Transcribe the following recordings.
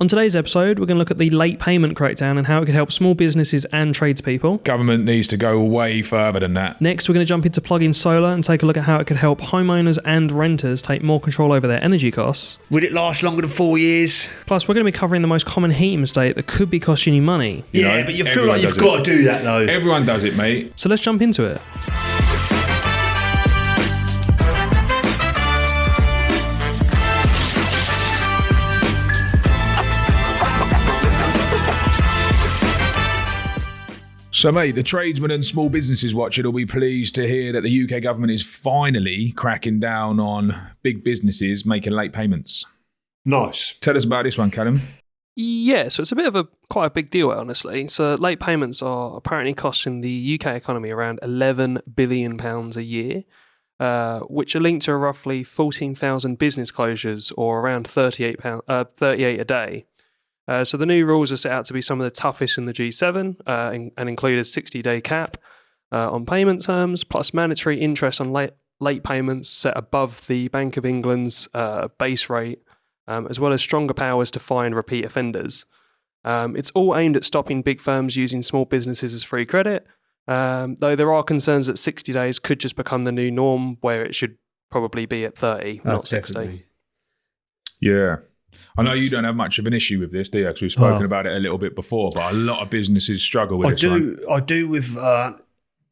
On today's episode, we're going to look at the late payment crackdown and how it could help small businesses and tradespeople. Government needs to go way further than that. Next, we're going to jump into plug-in solar and take a look at how it could help homeowners and renters take more control over their energy costs. Would it last longer than 4 years? Plus, we're going to be covering the most common heating mistake that could be costing you money. But you feel like you've got to do that, though. Everyone does it, mate. So let's jump into it. So, mate, the tradesmen and small businesses watching will be pleased to hear that the UK government is finally cracking down on big businesses making late payments. Nice. Tell us about this one, Callum. Yeah, so it's a bit of quite a big deal, honestly. So late payments are apparently costing the UK economy around £11 billion a year, which are linked to roughly 14,000 business closures or around 38 a day. So the new rules are set out to be some of the toughest in the G7 and include a 60-day cap on payment terms, plus mandatory interest on late payments set above the Bank of England's base rate, as well as stronger powers to fine repeat offenders. It's all aimed at stopping big firms using small businesses as free credit, though there are concerns that 60 days could just become the new norm, where it should probably be at 30, not 60. Definitely. Yeah. I know you don't have much of an issue with this, do you? Because we've spoken about it a little bit before, but a lot of businesses struggle with this one. I do with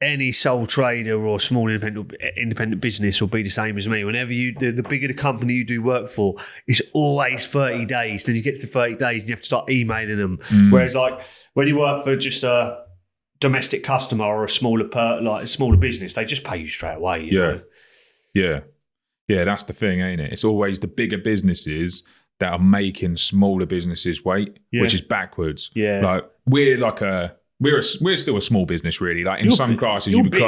any sole trader or small independent business will be the same as me. Whenever the bigger the company you do work for, it's always 30 days. Then you get to 30 days and you have to start emailing them. Whereas like when you work for just a domestic customer or a smaller business, they just pay you straight away. You know? Yeah, that's the thing, ain't it? It's always the bigger businesses that are making smaller businesses wait, which is backwards. Yeah, like we're still a small business, really. Like in some classes, you would be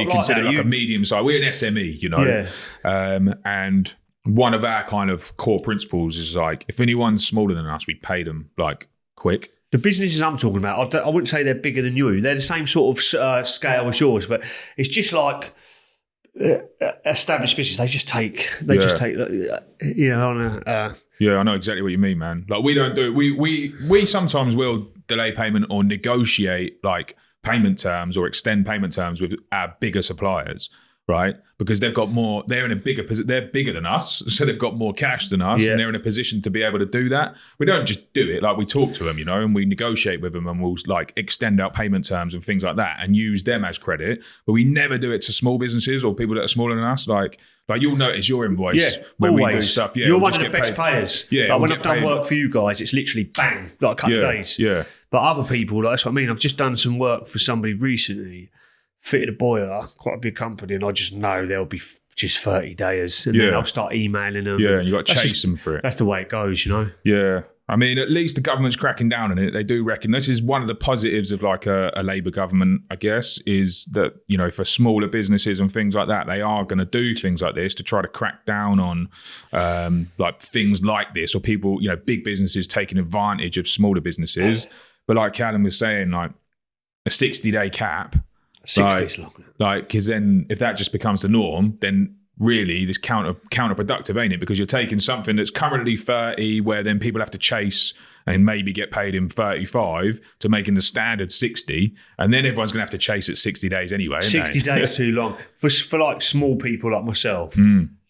considered like a medium size. We're an SME, you know. Yeah. And one of our kind of core principles is like, if anyone's smaller than us, we pay them like quick. The businesses I'm talking about, I wouldn't say they're bigger than you. They're the same sort of scale as yours, but it's just like established business. They just take, Yeah, I know exactly what you mean, man. Like we don't do it. We sometimes will delay payment or negotiate like payment terms or extend payment terms with our bigger suppliers, right? Because they've got more. They're in a bigger position. They're bigger than us, so they've got more cash than us, and they're in a position to be able to do that. We don't just do it. Like we talk to them, you know, and we negotiate with them, and we'll like extend out payment terms and things like that, and use them as credit. But we never do it to small businesses or people that are smaller than us. Like you'll notice your invoice when we do stuff. Yeah, you're one of the best payers. Yeah, like when I've done work for you guys, it's literally bang, like a couple of days. Yeah, but other people, that's what I mean. I've just done some work for somebody recently. Fitted a boiler, quite a big company, and I just know there'll be just 30 days, and then I'll start emailing them. Yeah, and you got to chase them for it. That's the way it goes, you know. Yeah, I mean, at least the government's cracking down on it. They do reckon this is one of the positives of like a Labour government, I guess, is that, you know, for smaller businesses and things like that, they are going to do things like this to try to crack down on like things like this, or people, you know, big businesses taking advantage of smaller businesses. But like Callum was saying, like a 60-day cap. 60 is long. Like, because then if that just becomes the norm, then really this counterproductive, ain't it? Because you're taking something that's currently 30, where then people have to chase and maybe get paid in 35, to making the standard 60, and then everyone's going to have to chase at 60 days anyway. 60 days too long for like small people like myself.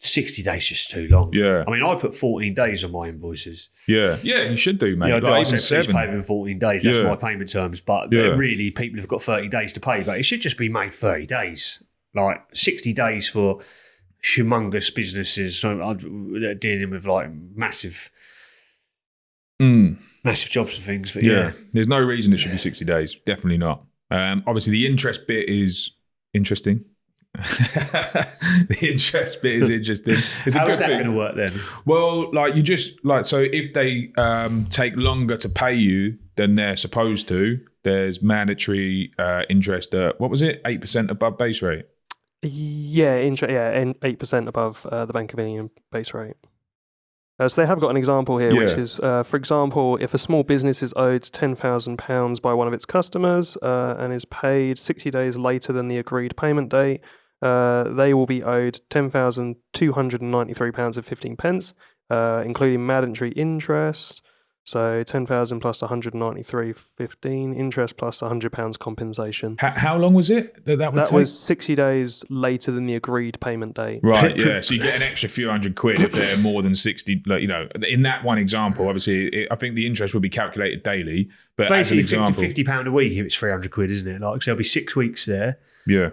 60 days just too long. Yeah. I mean, I put 14 days on my invoices. Yeah, you should do, mate. Yeah, like, I said, please pay me in 14 days. That's my payment terms. But really, people have got 30 days to pay. But it should just be made 30 days. Like 60 days for humongous businesses that are dealing with like massive jobs and things. But there's no reason it should be 60 days. Definitely not. Obviously, the interest bit is interesting. The interest bit is interesting. It's How a good is that thing. going to work then? Well, like you just like, so if they take longer to pay you than they're supposed to, there's mandatory interest at, what was it, 8% above base rate? Yeah, 8% above the Bank of England base rate. So they have got an example here, which is, for example, if a small business is owed £10,000 by one of its customers and is paid 60 days later than the agreed payment date, they will be owed £10,293.15, including mandatory interest. So 10,000 plus 193.15 interest plus £100 compensation. How long was it that would take? Was 60 days later than the agreed payment date. Right, yeah. So you get an extra few £100 if they're more than 60. Like, you know, in that one example, obviously, I think the interest would be calculated daily. But basically, as an example, £50 a week if it's £300, isn't it? Like, so there'll be 6 weeks there. yeah.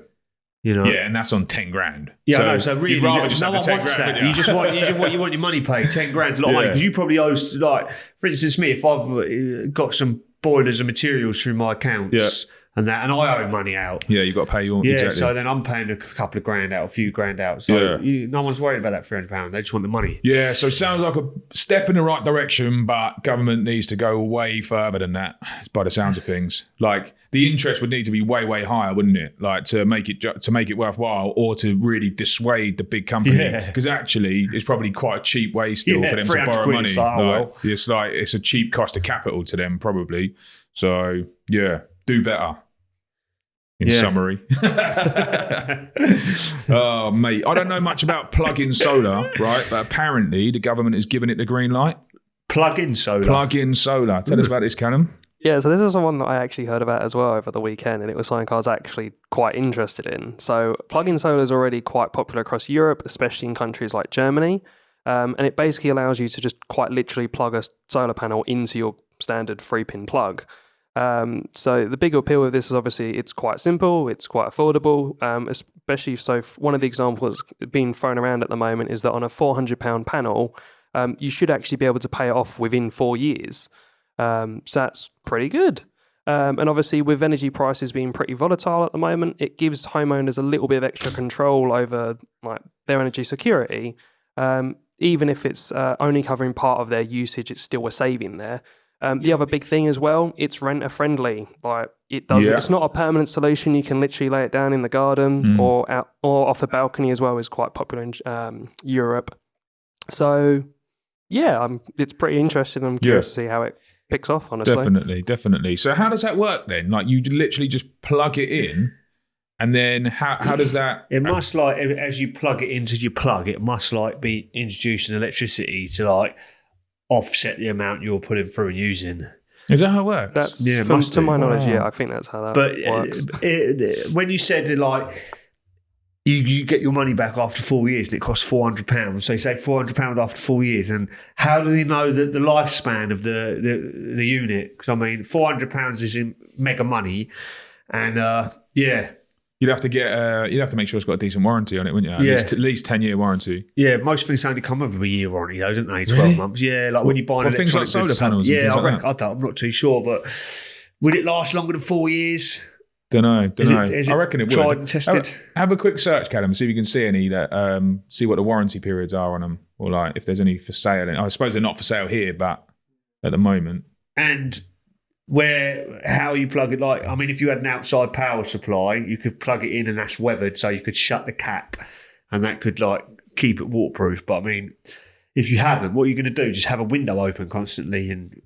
You know? Yeah, and that's on 10 grand. Yeah, I know. So really, you'd rather just no have one the 10 wants grand, that. wouldn't You want your money paid. 10 grand's a lot of money because you probably owe, like, for instance, me, if I've got some boilers and materials through my accounts and I owe money out. Yeah, you've got to pay your exactly. So then I'm paying a couple of grand out, a few grand out. So no one's worried about that £300. They just want the money. Yeah, so it sounds like a step in the right direction, but government needs to go way further than that, by the sounds of things. Like, the interest would need to be way, way higher, wouldn't it? Like, to make it worthwhile, or to really dissuade the big company. Because actually, it's probably quite a cheap way still for them to borrow money. It's a cheap cost of capital to them, probably. So, yeah, do better. In summary. Oh, mate. I don't know much about plug-in solar, right? But apparently the government has given it the green light. Plug-in solar? Plug-in solar. Tell us about this, Callum. Yeah, so this is the one that I actually heard about as well over the weekend, and it was something I was actually quite interested in. So plug-in solar is already quite popular across Europe, especially in countries like Germany. And it basically allows you to just quite literally plug a solar panel into your standard 3-pin plug. So the big appeal of this is obviously it's quite simple, it's quite affordable, especially so one of the examples being thrown around at the moment is that on a £400 panel, you should actually be able to pay it off within 4 years. So that's pretty good. And obviously with energy prices being pretty volatile at the moment, it gives homeowners a little bit of extra control over like their energy security. Even if it's only covering part of their usage, it's still a saving there. The other big thing as well, it's renter friendly. Like it's not a permanent solution. You can literally lay it down in the garden or off a balcony as well. Is quite popular in Europe. So yeah, it's pretty interesting. I'm curious to see how it picks off. Honestly, definitely. So how does that work then? Like you literally just plug it in, and then how does that? It must as you plug it into your plug, it must be introducing electricity to offset the amount you're putting through and using. Is that how it works? That's to my knowledge. Yeah, I think that's how that works. When you said you get your money back after 4 years and it costs £400, so you say £400 after 4 years, and how do they know that the lifespan of the unit? Because I mean, £400 is in mega money, and You'd have to make sure it's got a decent warranty on it, wouldn't you? At least 10-year warranty. Yeah, most things only come with a year warranty, though, don't they? 12 months. Yeah, like when you buy things like solar panels. Yeah, like that. I'm not too sure, but would it last longer than 4 years? Don't know. Is I reckon it would. Tried and tested. Have a quick search, Callum, see if you can see any that. See what the warranty periods are on them, or like if there's any for sale. I suppose they're not for sale here, but at the moment. And how you plug it, if you had an outside power supply, you could plug it in and that's weathered, so you could shut the cap and that could keep it waterproof. But I mean, if you haven't, what are you going to do? Just have a window open constantly and...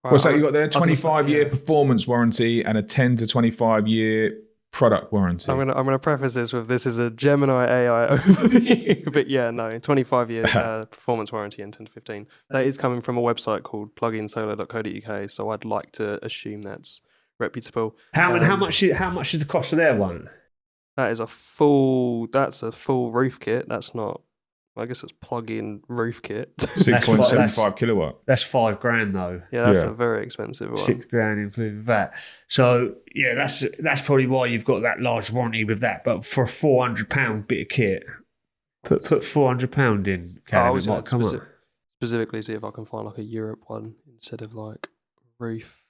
What's that you got there? 25-year performance warranty and a 10 to 25-year product warranty. I'm gonna preface this is a Gemini AI overview, but 25 years performance warranty and 10 to 15. That is coming from a website called pluginsolar.co.uk, so I'd like to assume that's reputable. How much is the cost of their one? That's a full roof kit. That's not. I guess it's plug-in roof kit. 6.75 kilowatt. That's $5,000 though. Yeah, that's a very expensive one. $6,000 including that. So yeah, that's probably why you've got that large warranty with that. But for a £400 bit of kit, put £400 in. I was going to specifically see if I can find a Europe one instead of roof.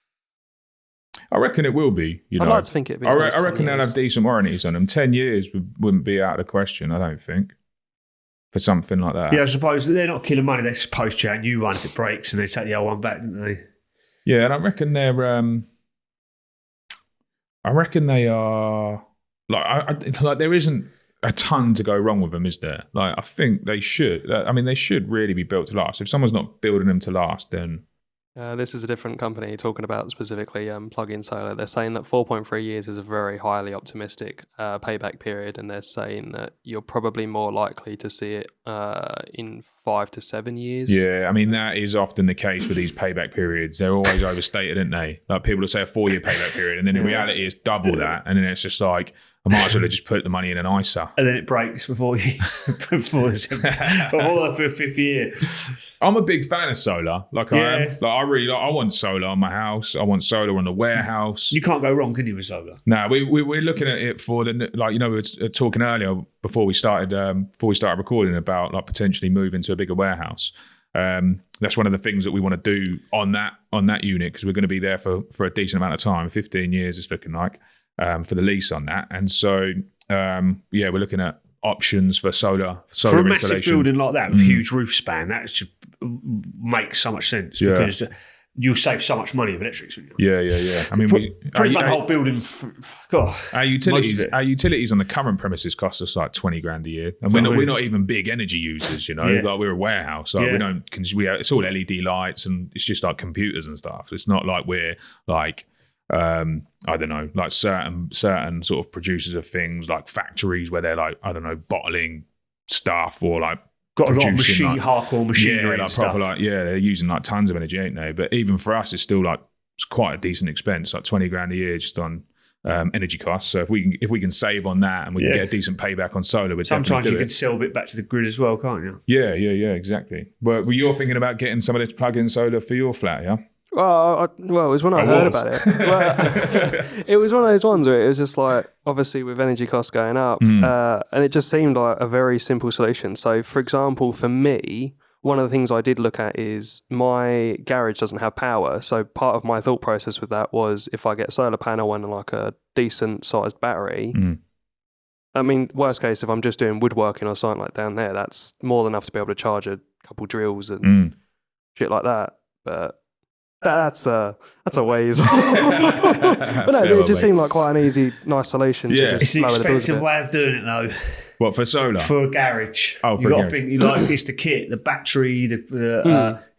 I reckon it will be. I'd like to think it'd be. I reckon they'll have decent warranties on them. 10 years wouldn't be out of the question, I don't think. For something like that. Yeah, I suppose they're not killing money. They just post you a new one if it breaks and they take the old one back, don't they? Yeah, and I reckon they are there isn't a ton to go wrong with them, is there? I think they should. They should really be built to last. If someone's not building them to last, then This is a different company talking about specifically plug-in solar. They're saying that 4.3 years is a very highly optimistic payback period, and they're saying that you're probably more likely to see it in 5 to 7 years. Yeah, I mean, that is often the case with these payback periods. They're always overstated, aren't they? Like people will say a 4-year payback period, and then in reality it's double that, and then it's just like, I might as well have just put the money in an ISA. And then it breaks before the fifth year. I'm a big fan of solar. I am. I want solar on my house. I want solar on the warehouse. You can't go wrong, can you, with solar? No, we're looking at it for we were talking earlier before we started recording about like potentially moving to a bigger warehouse. That's one of the things that we want to do on that unit, because we're going to be there for a decent amount of time. 15 years it's looking like. For the lease on that, and so we're looking at options for solar for a massive installation. Building like that with huge roof span. That just makes so much sense because you'll save so much money with electrics. Yeah. I mean, pretty much the whole building. God, our utilities on the current premises cost us like 20 grand a year, and we're not even big energy users. Like we're a warehouse. Like we don't. It's all LED lights, and it's just like computers and stuff. It's not like we're like. I don't know, like certain sort of producers of things, like factories where they're like, I don't know, bottling stuff or like got a lot of hardcore machinery. Yeah, like proper, like they're using like tons of energy, ain't they? But even for us, it's still like it's quite a decent expense, like 20 grand a year just on energy costs. So if we can save on that and we can get a decent payback on solar, we'd sometimes you can sell a bit back to the grid as well, can't you? Yeah, exactly. But you're thinking about getting some of this plug-in solar for your flat, yeah? Well, it was when I heard about it. Well, it was one of those ones where it was just like, obviously with energy costs going up, and it just seemed like a very simple solution. So, for example, for me, one of the things I did look at is my garage doesn't have power. So part of my thought process with that was if I get a solar panel and like a decent sized battery, I mean, worst case, if I'm just doing woodworking or something like down there, that's more than enough to be able to charge a couple drills and shit like that. But that's a ways. But no, it just seemed like quite an easy, nice solution to just it's an lower the bills a expensive bit. way of doing it though. What, for solar? For a garage. Oh, for you a got to garage. think, it's the kit, the battery, the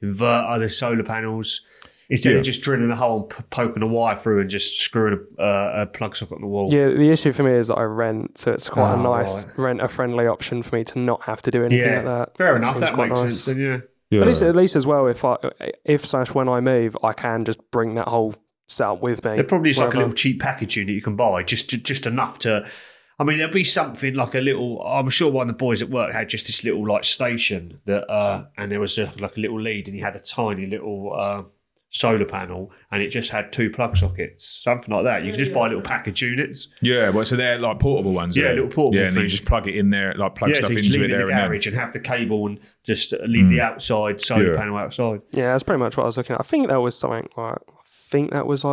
inverter, the solar panels. Instead of just drilling a hole, poking a wire through and just screwing a plug socket on the wall. Yeah, the issue for me is that I rent, so it's quite a nice renter-friendly option for me to not have to do anything like that. Fair enough, Seems that quite makes nice. sense then, yeah. But at least as well, when I move, I can just bring that whole setup with me. There probably is like a wherever. little cheap package unit you can buy, just enough to. I mean, there'll be something like a little. I'm sure one of the boys at work had just this little like station that, and there was like a little lead, and he had a tiny little solar panel, and it just had 2 plug sockets, something like that. You can just buy little package units. Yeah, well, so they're like portable ones. Yeah, little portable. Yeah, and you just plug it in there, like plug stuff so you into just it leave it there in the and garage and have the cable and just leave the outside solar panel outside. Yeah, that's pretty much what I was looking at. I think that was something like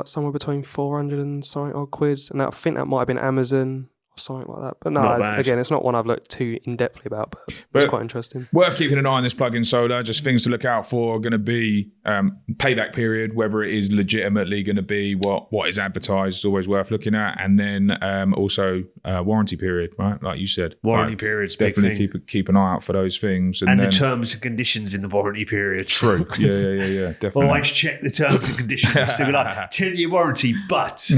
somewhere between 400 and something odd quid, and I think that might have been Amazon or something like that. But no, again, it's not one I've looked too in-depthly about, but it's quite interesting. Worth keeping an eye on this plug-in solar. Just things to look out for are going to be payback period, whether it is legitimately going to be what is advertised is always worth looking at. And then also warranty period, right? Like you said. Warranty period's definitely big thing. keep an eye out for those things. And the terms and conditions in the warranty period. True. Yeah, definitely. Always check the terms and conditions. So we're like, 10-year warranty, but...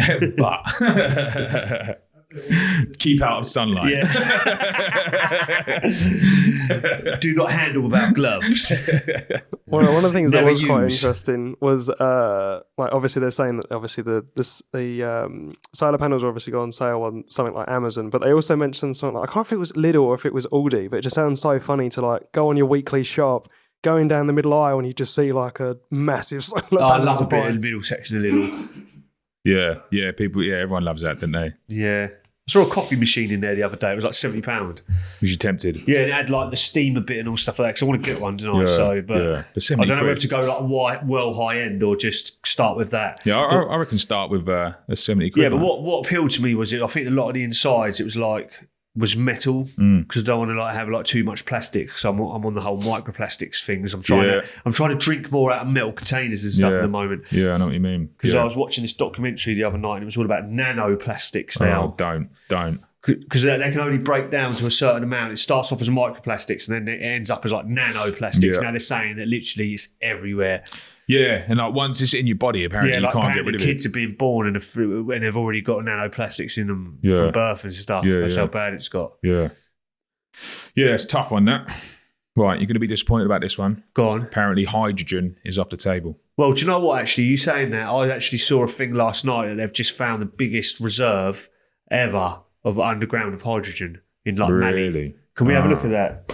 Keep out of sunlight. Yeah. Do not handle without gloves. One of the things that Never was quite use. interesting was like obviously they're saying that obviously the solar panels are obviously go on sale on something like Amazon, but they also mentioned something like, I can't think if it was Lidl or if it was Aldi, but it just sounds so funny to like go on your weekly shop, going down the middle aisle and you just see like a massive solar panel. I love a to bit buy. of the middle section of Lidl. Yeah, everyone loves that, don't they? Yeah. I saw a coffee machine in there the other day. It was like £70. Was you tempted? Yeah, and it had like the steamer bit and all stuff like that. Because I want to get one tonight. But I don't know whether to go like high end or just start with that. Yeah, I reckon start with a 70 quid. Yeah, but what appealed to me was I think a lot of the insides it was metal because I don't want to like have like too much plastic. So I'm on the whole microplastics thing. I'm trying to drink more out of metal containers and stuff at the moment. Yeah, I know what you mean. Because I was watching this documentary the other night and it was all about nanoplastics now. Oh, don't. Because they can only break down to a certain amount. It starts off as microplastics and then it ends up as like nanoplastics. Yeah. Now they're saying that literally it's everywhere. Yeah, and like once it's in your body, apparently you can't get rid of it. Kids have been born and they've already got nanoplastics in them Yeah. from birth and stuff. Yeah, That's yeah. how bad it's got. Yeah. Yeah, it's a tough one, that. Right, you're going to be disappointed about this one. Go on. Apparently hydrogen is off the table. Well, do you know what, actually? You saying that, I actually saw a thing last night that they've just found the biggest reserve ever of underground of hydrogen in like Mali. Really? Can we have a look at that?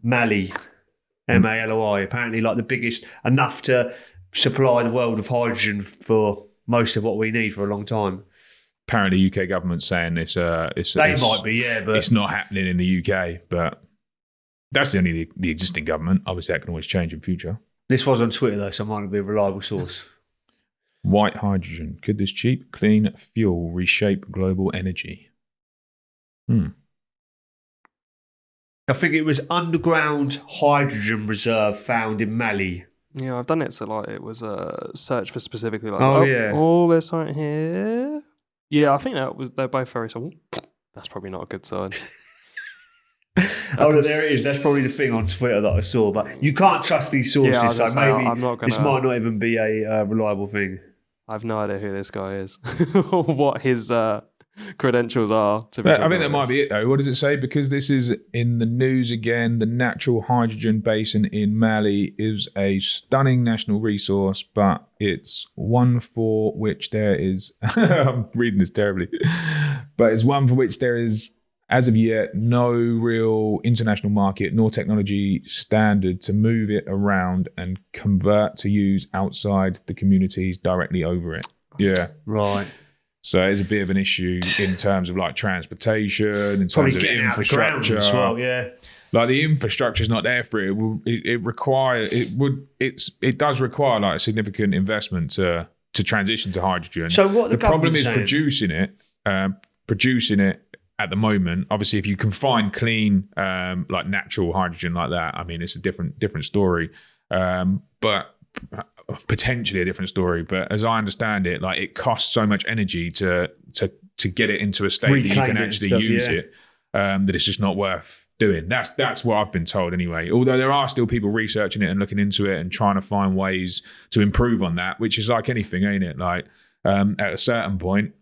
Mali. MALOI. Apparently like the biggest, enough to supply the world of hydrogen for most of what we need for a long time. Apparently UK government's saying it's Might be, yeah, but it's not happening in the UK, but that's only the existing government. Obviously, that can always change in future. this was on Twitter though, so it might not be a reliable source. White hydrogen. Could this cheap, clean fuel reshape global energy? I think it was underground hydrogen reserve found in Mali. Yeah, I've done it. So like, it was a search for specifically like. Oh, yeah. Oh, there's something here. Yeah, I think they're both very small. That's probably not a good sign. Oh, look, there it is. That's probably the thing on Twitter that I saw. But you can't trust these sources, Yeah, I was so gonna say, maybe I'm not gonna- this might not even be a reliable thing. I've no idea who this guy is or what his credentials are. To be I think that might be it, though. What does it say? Because this is in the news again. The natural hydrogen basin in Mali is a stunning national resource, but it's one for which there is... I'm reading this terribly. But it's one for which there is, as of yet, no real international market nor technology standard to move it around and convert to use outside the communities directly over it. Yeah. Right. So it's a bit of an issue in terms of like transportation, in Probably terms of getting out of the ground infrastructure as well, yeah. Like the infrastructure is not there for it. It does require like a significant investment to transition to hydrogen. So what the problem is government's saying- producing it at the moment. Obviously, if you can find clean like natural hydrogen like that, I mean, it's a different story. But potentially a different story. But as I understand it, like it costs so much energy to get it into a state that you Reclaim can it and actually stuff, use yeah. it. That it's just not worth doing. That's what I've been told anyway. Although there are still people researching it and looking into it and trying to find ways to improve on that, which is like anything, ain't it? Like at a certain point,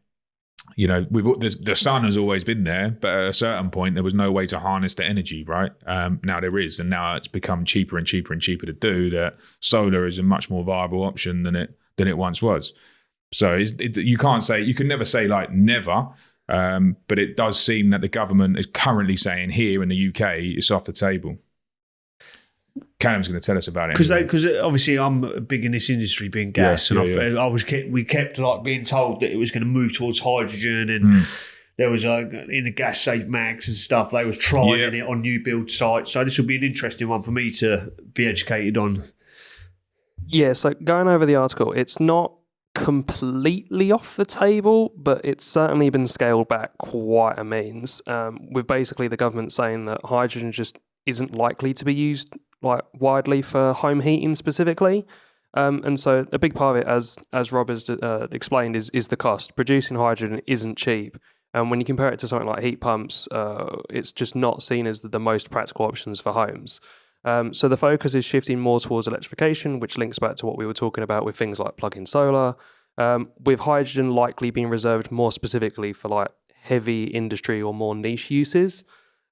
you know, the sun has always been there, but at a certain point there was no way to harness the energy, right? Now there is, and now it's become cheaper and cheaper and cheaper to do. That solar is a much more viable option than it once was. So you can never say like never. But it does seem that the government is currently saying here in the UK it's off the table. Callum's going to tell us about it Because obviously I'm big in this industry, being gas, Yeah, and we kept like being told that it was going to move towards hydrogen, and there was in the gas safe mags and stuff. They was trialing it on new build sites. So this will be an interesting one for me to be educated on. Yeah, so going over the article, it's not completely off the table, but it's certainly been scaled back quite a means, with basically the government saying that hydrogen just isn't likely to be used like widely for home heating specifically. And so a big part of it, as Rob has explained, is the cost. Producing hydrogen isn't cheap. And when you compare it to something like heat pumps, it's just not seen as the most practical options for homes. So the focus is shifting more towards electrification, which links back to what we were talking about with things like plug-in solar, with hydrogen likely being reserved more specifically for like heavy industry or more niche uses.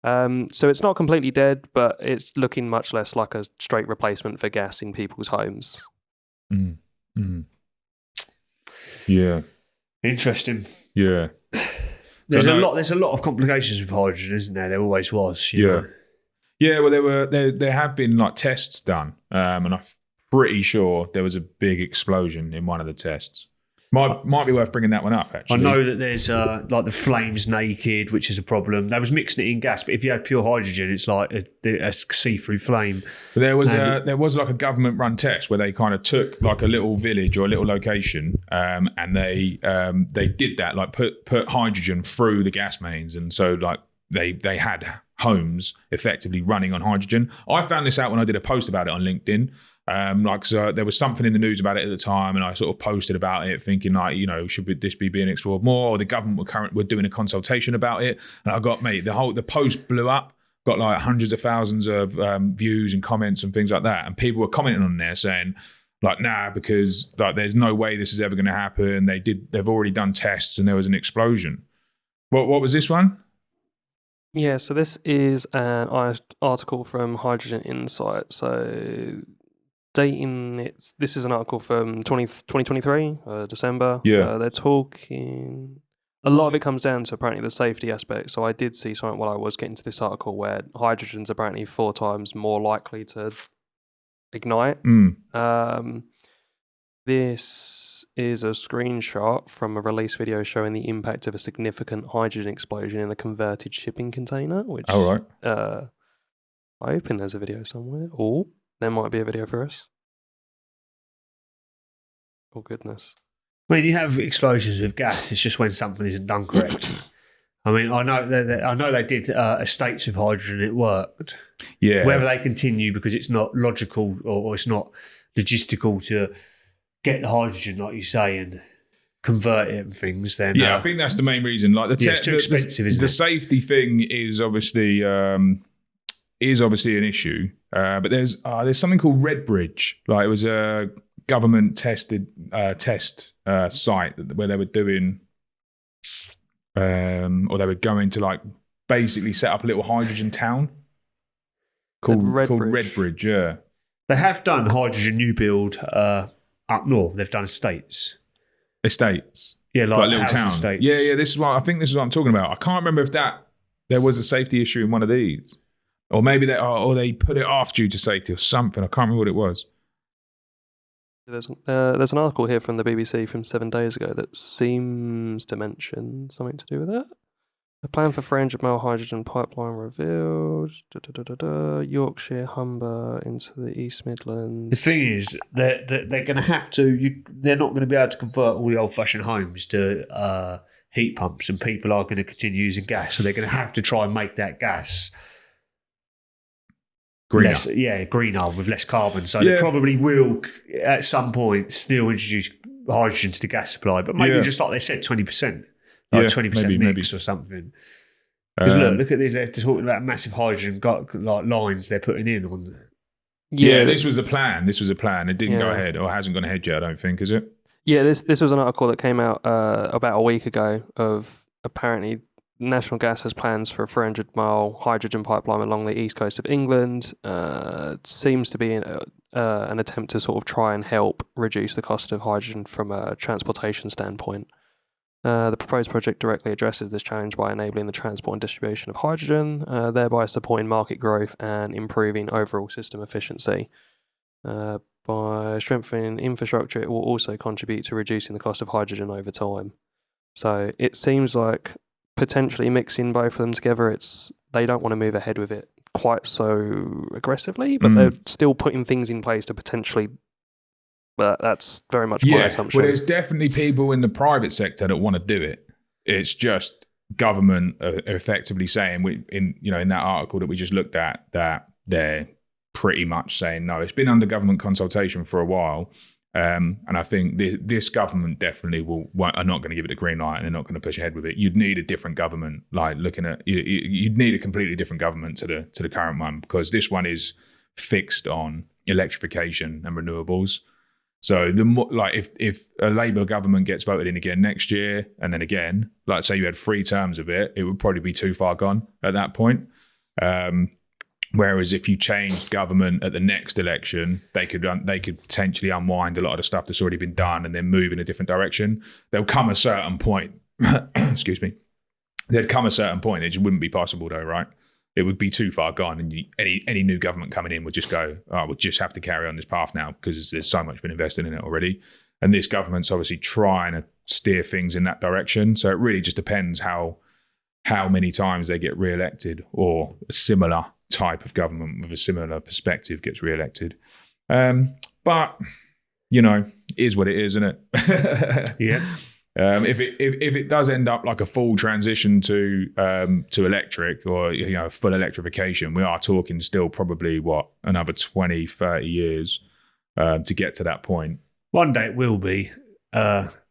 So it's not completely dead, but it's looking much less like a straight replacement for gas in people's homes. Yeah. Interesting. Yeah. There's a lot of complications with hydrogen, isn't there? There always was. You know? Yeah, well, there have been like tests done, and I'm pretty sure there was a big explosion in one of the tests. Might be worth bringing that one up, actually. I know that there's like the flames naked, which is a problem. They was mixing it in gas, but if you had pure hydrogen, it's like a see-through flame. But there was like a government-run test where they kind of took like a little village or a little location, and they did that, like put hydrogen through the gas mains, and so like they had homes effectively running on hydrogen. I found this out when I did a post about it on LinkedIn. So there was something in the news about it at the time, and I sort of posted about it, thinking like, you know, this be being explored more? Or the government were doing a consultation about it, and I got the post blew up, got like hundreds of thousands of views and comments and things like that, and people were commenting on there saying, like, nah, because like there's no way this is ever going to happen. They've already done tests and there was an explosion. What was this one? Yeah, so this is an article from Hydrogen Insight. So dating this is an article from 2023, December. Yeah. They're talking. A lot of it comes down to apparently the safety aspect. So I did see something while I was getting to this article where hydrogen's apparently 4 times more likely to ignite. This is a screenshot from a release video showing the impact of a significant hydrogen explosion in a converted shipping container, which All right. I'm hoping there's a video somewhere. Oh, there might be a video for us. Oh, goodness. When you have explosions with gas, it's just when something isn't done correct. I mean, I know they did estates with hydrogen. It worked. Yeah. Whether they continue because it's not logical or it's not logistical to get the hydrogen, like you say, and convert it and things, then I think that's the main reason. Like it's too expensive, isn't the it? safety thing is obviously an issue. But there's something called Redbridge. Like it was a government tested test site where they were doing, or they were going to like basically set up a little hydrogen town called Redbridge. Yeah, they have done hydrogen new build up north. They've done estates. Yeah, like little town. Estates. Yeah. This is what I'm talking about. I can't remember if there was a safety issue in one of these, or maybe they put it off due to safety or something. I can't remember what it was. There's an article here from the BBC from 7 days ago that seems to mention something to do with that. A plan for 300-mile hydrogen pipeline revealed. Yorkshire, Humber into the East Midlands. The thing is, they're going to have to. They're not going to be able to convert all the old-fashioned homes to heat pumps, and people are going to continue using gas. So they're going to have to try and make that gas greener. Greener with less carbon. So they probably will at some point still introduce hydrogen to the gas supply, but maybe just like they said, 20%. Like 20% mix or something. Because look at this. They're talking about massive hydrogen like lines they're putting in on. Yeah, this was a plan. It didn't go ahead, or hasn't gone ahead yet. I don't think, is it? Yeah, this was an article that came out about a week ago of apparently National Gas has plans for a 300-mile hydrogen pipeline along the east coast of England. It seems to be an attempt to sort of try and help reduce the cost of hydrogen from a transportation standpoint. The proposed project directly addresses this challenge by enabling the transport and distribution of hydrogen, thereby supporting market growth and improving overall system efficiency. By strengthening infrastructure, it will also contribute to reducing the cost of hydrogen over time. So it seems like potentially mixing both of them together, they don't want to move ahead with it quite so aggressively, but they're still putting things in place to potentially. But that's very much my assumption. Well, there's definitely people in the private sector that want to do it. It's just government are effectively saying in that article that we just looked at that they're pretty much saying no. It's been under government consultation for a while, and I think this government definitely are not going to give it a green light, and they're not going to push ahead with it. You'd need a different government, like looking at you'd need a completely different government to the current one, because this one is fixed on electrification and renewables. So if a Labour government gets voted in again next year, and then again, like say you had 3 terms of it would probably be too far gone at that point. Whereas if you changed government at the next election, they could potentially unwind a lot of the stuff that's already been done and then move in a different direction. There'll come a certain point. Excuse me. There'd come a certain point. It just wouldn't be possible though, right? It would be too far gone, and any new government coming in would just go, we'll just have to carry on this path now because there's so much been invested in it already. And this government's obviously trying to steer things in that direction. So it really just depends how many times they get re-elected, or a type of government with a similar perspective gets re-elected. But it is what it is, isn't it? Yeah. If it does end up like a full transition to electric, or full electrification, we are talking still probably another 20, 30 years to get to that point. One day it will be.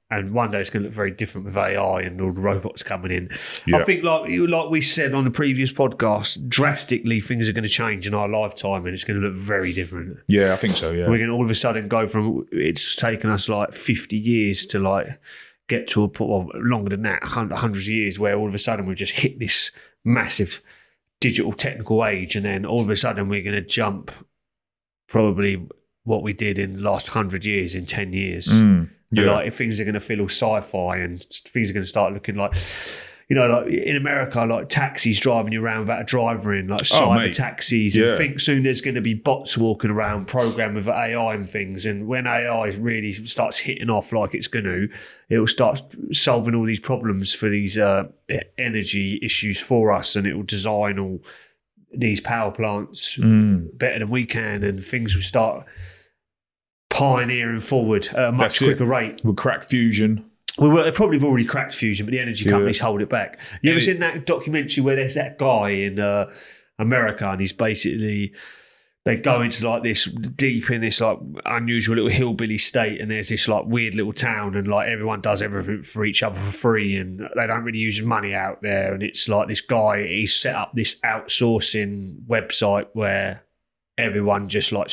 And one day it's going to look very different with AI and all the robots coming in. Yeah. I think, like we said on the previous podcast, drastically things are going to change in our lifetime, and it's going to look very different. Yeah, I think so. Yeah, We're going to all of a sudden go from, it's taken us like 50 years to like get to a point, well, longer than that, hundreds of years, where all of a sudden we've just hit this massive digital technical age, and then all of a sudden we're going to jump probably what we did in the last 100 years in 10 years. Yeah. Like, if things are going to feel all sci-fi, and things are going to start looking like, like in America, like taxis driving you around without a driver in, like cyber taxis. Yeah. And think soon there's going to be bots walking around programmed with AI and things. And when AI really starts hitting off like it's going to, it will start solving all these problems for these energy issues for us, and it will design all these power plants better than we can, and things will start pioneering forward at a much quicker rate. We'll crack fusion. Well, they probably have already cracked fusion, but the energy companies hold it back. You ever seen that documentary where there's that guy in America, and he's basically, they go into like this deep in this like unusual little hillbilly state, and there's this like weird little town, and like everyone does everything for each other for free, and they don't really use money out there. And it's like this guy, he's set up this outsourcing website where everyone just like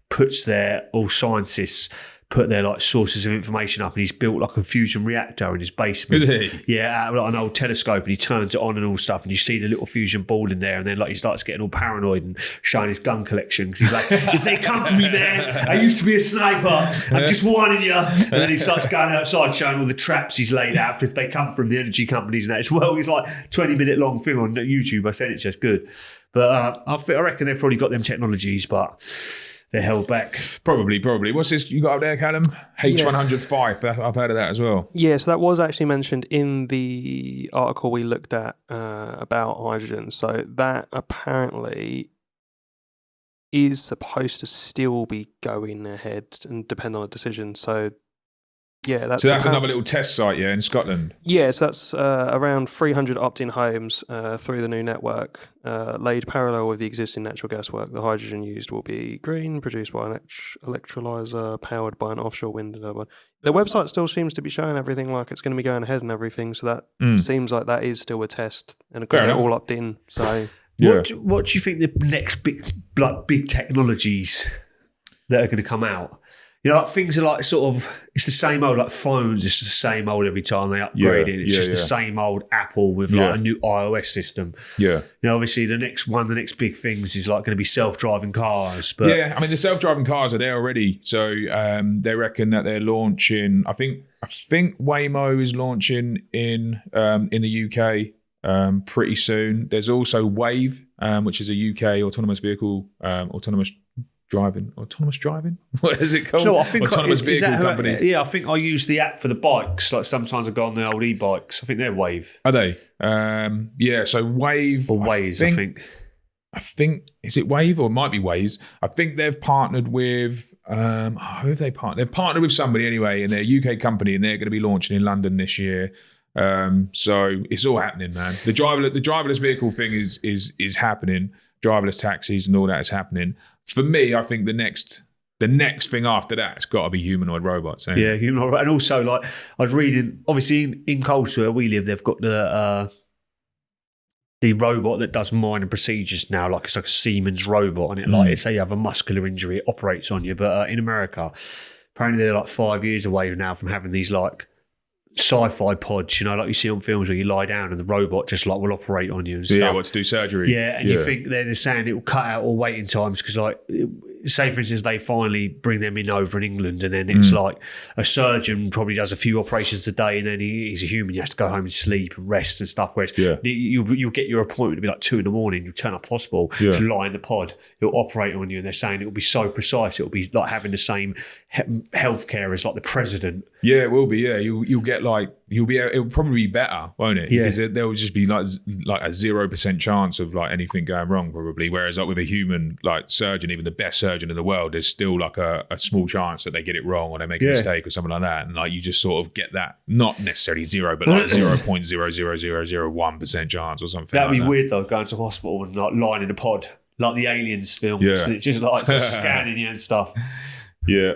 puts all scientists put their like sources of information up, and he's built like a fusion reactor in his basement. Is he? Yeah, out of like an old telescope, and he turns it on and all stuff, and you see the little fusion ball in there, and then like he starts getting all paranoid and showing his gun collection, because he's like, if they come for me, man, I used to be a sniper, I'm just warning you. And then he starts going outside showing all the traps he's laid out for if they come from the energy companies and that as well. It's like 20-minute long thing on YouTube. I said it's just good. But I reckon they've probably got them technologies, but they're held back. Probably. What's this you got up there, Callum? H105. I've heard of that as well. Yeah, so that was actually mentioned in the article we looked at about hydrogen. So that apparently is supposed to still be going ahead and depend on a decision. So yeah, that's another little test site, in Scotland. Yeah, so that's around 300 opt-in homes through the new network, laid parallel with the existing natural gas work. The hydrogen used will be green, produced by an electrolyzer, powered by an offshore wind turbine. The website still seems to be showing everything like it's going to be going ahead and everything, so that seems like that is still a test, and because they're all opt-in, so... Yeah. What do you think the next big technologies that are going to come out? Like things are like sort of, it's the same old, like phones, it's the same old every time they upgrade it. It's just the same old Apple with like a new iOS system. Yeah. Obviously the next big things is like going to be self-driving cars. But yeah, I mean the self-driving cars are there already. So they reckon that they're launching, I think Waymo is launching in the UK pretty soon. There's also Wave, which is a UK autonomous vehicle, autonomous driving. What is it called? So I think autonomous vehicle company. Yeah, I think I use the app for the bikes. Like sometimes I go on the old e-bikes. I think they're Wave. Are they? Yeah. So Wave or Waze, I think is it Wave or it might be Waze? I think they've partnered with who have they partnered? They've partnered with somebody anyway, and they're a UK company, and they're going to be launching in London this year. So it's all happening, man. The driverless vehicle thing is happening. Driverless taxis and all that is happening. For me, I think the next thing after that has got to be humanoid robots. Yeah, humanoid. And also, like I was reading, obviously in Colchester where we live, they've got the robot that does minor procedures now. Like it's like a Siemens robot, and it like say you have a muscular injury, it operates on you. But in America, apparently they're like 5 years away now from having these like sci-fi pods, like you see on films where you lie down and the robot just like will operate on you and stuff. Yeah, what to do surgery. Yeah, and you think they're saying it will cut out all waiting times because like say for instance they finally bring them in over in England, and then it's like a surgeon probably does a few operations a day, and then he's a human, you have to go home and sleep and rest and stuff, whereas you'll get your appointment to be like 2 a.m, you turn up hospital, just lie in the pod, it'll operate on you, and they're saying it'll be so precise, it'll be like having the same healthcare as like the president. Yeah, it will be. Yeah, you'll get like it'll probably be better, won't it? Yeah. Because there will just be like a 0% chance of like anything going wrong, probably. Whereas like with a human like surgeon, even the best surgeon in the world, there's still like a small chance that they get it wrong or they make a mistake or something like that, and like you just sort of get that, not necessarily zero, but like 0.00001% chance or something. That'd like be that. weird though, going to hospital and like lying in a pod like the Aliens films, and it's just like it's scanning you and stuff. Yeah.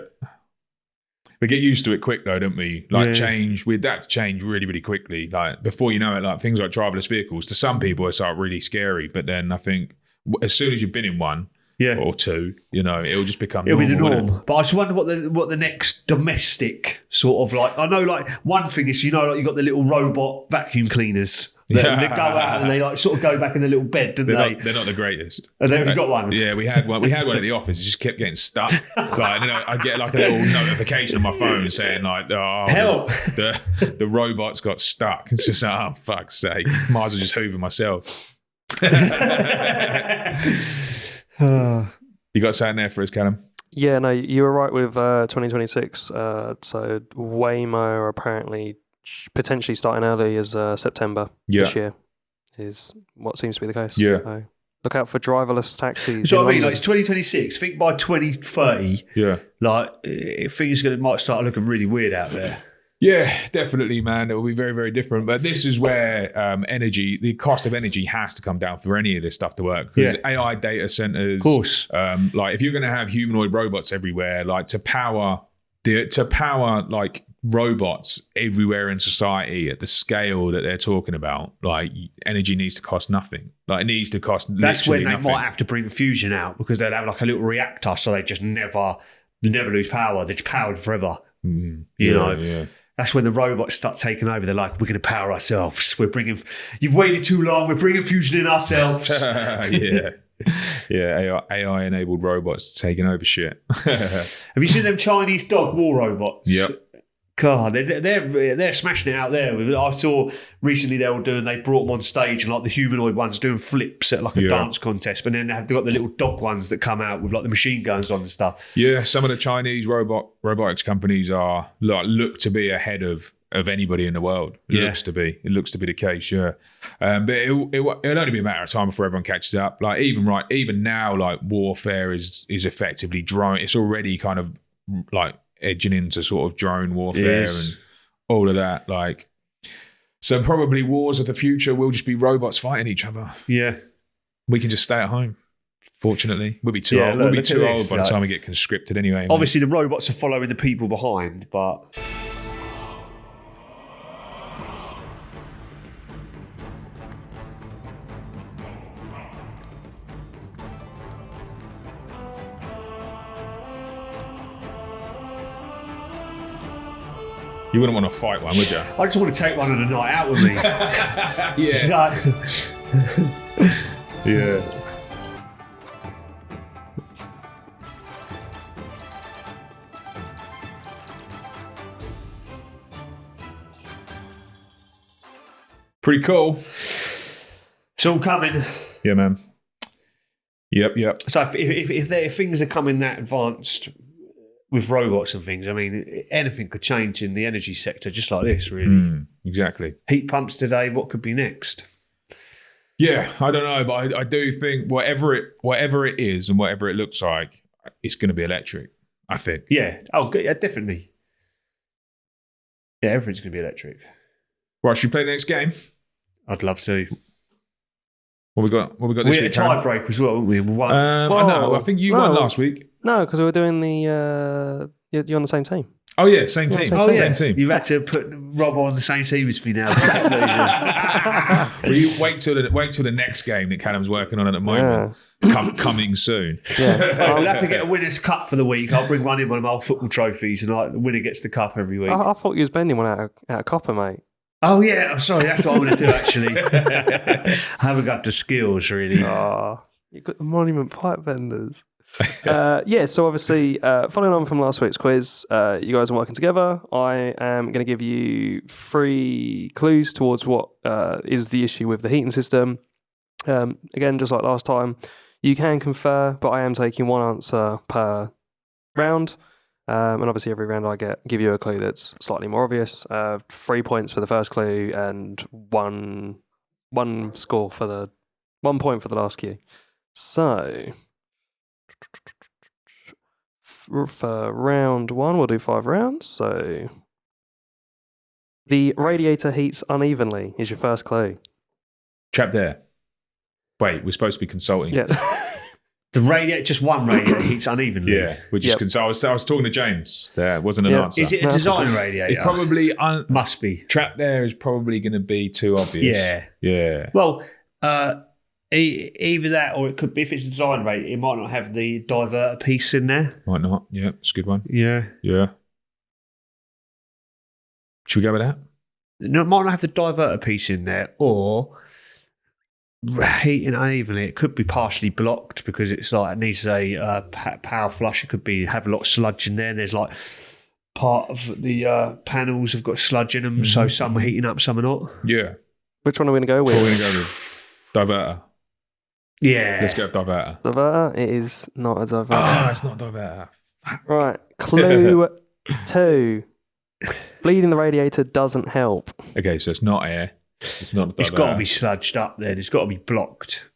We get used to it quick though, don't we? Like Yeah. change, we adapt to change really, really quickly. Like before you know it, like things like driverless vehicles, to some people it's like really scary. But then I think as soon as you've been in one or two, you know, it'll just become It'll normal. be the won't it? norm. But I just wonder what the next domestic sort of like. I know, like one thing is, you know, like you got the little robot vacuum cleaners that go out and they like sort of go back in the little bed, don't they? They're not the greatest. Have you got one? Yeah, we had one. We had one at the office. It just kept getting stuck. Like, you know, I get like a little notification on my phone saying like, "Oh, Help!" The robot's got stuck." It's just like, oh, fuck's sake! Might as well just hoover myself. You got something there for us, Callum? Yeah, no, you were right with 2026. So Waymo are apparently potentially starting early as September this year is what seems to be the case. Yeah. So look out for driverless taxis. So in I mean, London. like it's 2026. I think by 2030, like things might start looking really weird out there. Yeah, definitely, man. It will be very, very different. But this is where the cost of energy has to come down for any of this stuff to work. Because AI data centers, Of course. like if you're going to have humanoid robots everywhere, like to power like robots everywhere in society at the scale that they're talking about, like energy needs to cost nothing. Like it needs to cost. That's when literally they nothing. might have to bring fusion out because they'll have like a little reactor, so they just never lose power. They're just powered forever. You know. Yeah. That's when the robots start taking over. They're like, we're going to power ourselves. You've waited too long. We're bringing fusion in ourselves. Yeah. AI enabled robots taking over shit. Have you seen them Chinese dog war robots? Yep. God, they're smashing it out there. I saw recently they brought them on stage and like the humanoid ones doing flips at like a dance contest, but then they've got the little dog ones that come out with like the machine guns on and stuff. Yeah, some of the Chinese robotics companies are look to be ahead of anybody in the world. It looks to be the case. Yeah, but it'll only be a matter of time before everyone catches up. Like even now, like warfare is effectively drone. It's already kind of like edging into sort of drone warfare and all of that. Like, so probably wars of the future will just be robots fighting each other. Yeah, we can just stay at home. Fortunately, we'll be too old. Look, We'll be too old this, by the time we get conscripted anyway. Obviously, the robots are following the people behind, but. You wouldn't want to fight one, would you? I just want to take one on a night out with me. Yeah. Pretty cool. It's all coming. Yeah, man. Yep. So if things are coming that advanced with robots and things, I mean, anything could change in the energy sector just like this, really. Exactly. Heat pumps today, what could be next? Yeah, I don't know, but I do think whatever it is and whatever it looks like, it's going to be electric, I think. Yeah. Oh, yeah, definitely. Yeah, everything's going to be electric. Right, should we play the next game? I'd love to. What we got this We week? had a tie break as well, weren't we? I know. I think you won last week. No, because we were doing the. You're on the same team. Oh yeah, same team. Same team. You've had to put Rob on the same team as me now. Well, you wait till the next game that Callum's working on at the moment. Coming soon. Yeah. We'll have to get a winner's cup for the week. I'll bring one of my old football trophies, and the winner gets the cup every week. I thought you was bending one out of copper, mate. Oh yeah, I'm sorry. That's what I'm going to do. Actually, I haven't got the skills really. Oh, you've got the monument pipe vendors. So obviously, following on from last week's quiz, you guys are working together. I am going to give you 3 clues towards what is the issue with the heating system. Again, just like last time, you can confer, but I am taking one answer per round. And obviously, every round I give you a clue that's slightly more obvious. 3 points for the first clue and one score for the 1 point for the last clue. So for round 1, we'll do 5 rounds. So the radiator heats unevenly is your first clue. Chap there. Wait, we're supposed to be consulting. Yeah. The radiator, just one radiator heats unevenly. Yeah, which is so I was talking to James. There wasn't an answer. Is it a design radiator? It probably must be. Trap there is probably going to be too obvious. Yeah. Well, either that, or it could be, if it's a design radiator, it might not have the diverter piece in there. Might not. Yeah, it's a good one. Yeah. Should we go with that? No, it might not have the diverter piece in there, or heating unevenly. It could be partially blocked because it's like it needs a power flush. It could have a lot of sludge in there. And there's like part of the panels have got sludge in them, so some are heating up, some are not. Yeah. Which one are we going to go with? We're going to go with diverter. Yeah. Let's go with diverter. Diverter? It is not a diverter. Oh, it's not diverter. Right. Clue 2. Bleeding the radiator doesn't help. Okay, so it's not air. It's not a diverter. It's got to be sludged up then. It's got to be blocked.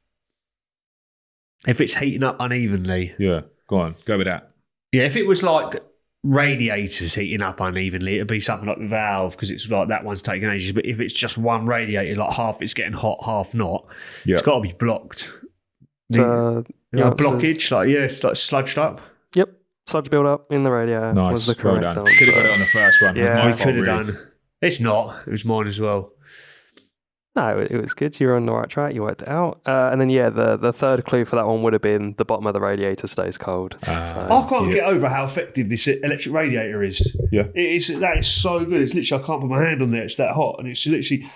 If it's heating up unevenly. Yeah, go on. Go with that. Yeah, if it was like radiators heating up unevenly, it'd be something like the valve, because it's like that one's taking ages. But if it's just one radiator, like half it's getting hot, half not, it's got to be blocked. So, blockage, it's like sludged up. Yep. Sludge build up in the radiator was the correct answer. Could have got it on the first one. Yeah, we could have done. It's not. It was mine as well. No, it was good. You were on the right track. You worked it out. And then, the third clue for that one would have been the bottom of the radiator stays cold. I can't get over how effective this electric radiator is. Yeah. That is so good. It's literally, I can't put my hand on there. It's that hot. And it's literally,